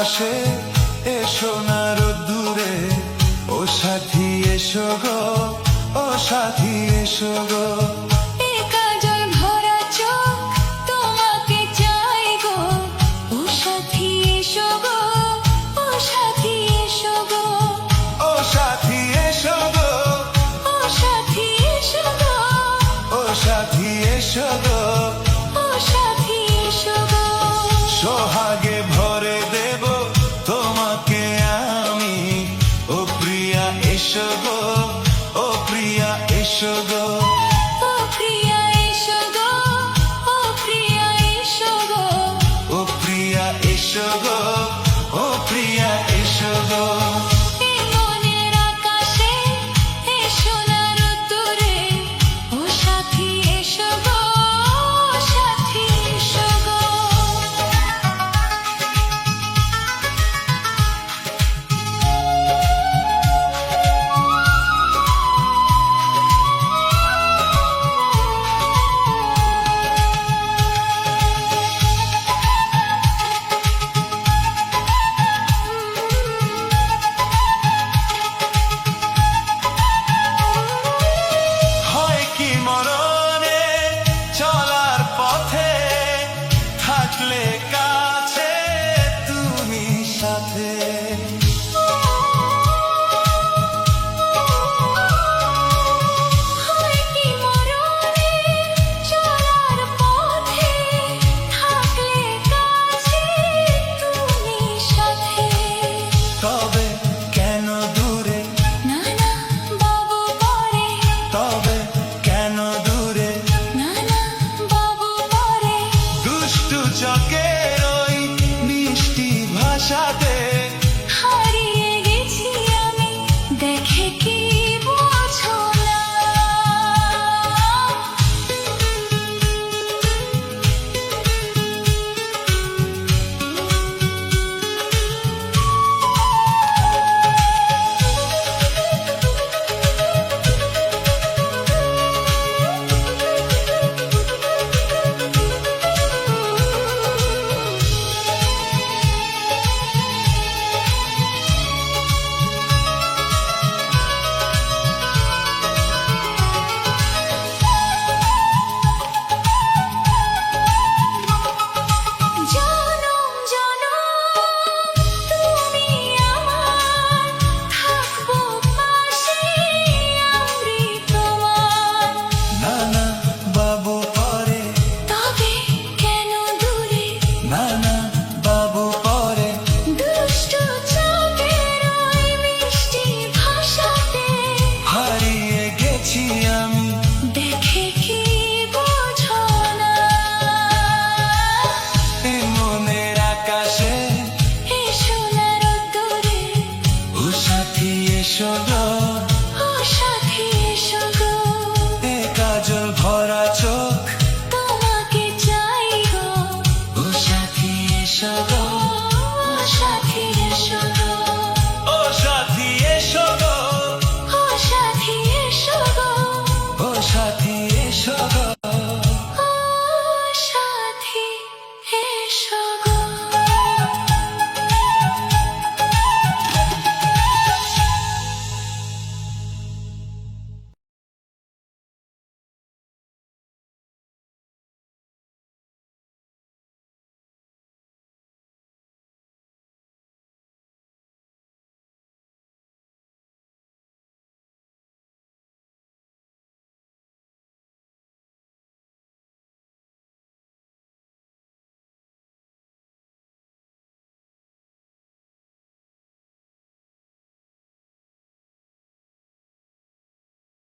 আকাশে এসো না রোদ্দুরে, ও সাথী এসো গো, ও সাথী এসো গো। এ কাজল ভরা চোখ তোমাকে চাই গো, ও সাথী এসো গো, ও সাথী এসো গো। ও সাথী এসো গো, ও সাথী এসো গো, ও সাথী এসো গো। ও সাথী এসো গো। সোহাগে ভরে দেব তোমাকে আমি, ও প্রিয়া এসো গো, ও প্রিয়া এসো গো। ও প্রিয়া এসো গো, ও প্রিয়া এসো গো। ও প্রিয়া এসো গো, ও প্রিয়া এসো গো। এ মনের আকাশে এসো না রোদ্দুরে, ও সাথী এসো গো, ও সাথী এসো গো। হয় কি মরণে চলার পথে, থাকলে কাছে তুমি সাথে। হয় কি মরণে চলার পথে, থাকলে কাছে তুমি সাথে। তবে কেন দূরে, না না বাবু পরে, তবে কেন দূরে, না না বাবু পরে। দুষ্টু চকের ওই মিষ্টি ভাষাতে। হারিয়ে গেছি আমি, দেখে কি বোঝো না। জনম জনম তুমি আমার, থাকবো পাশে আমি তোমার। না না বাবু পরে, তবে কেন দূরে, না না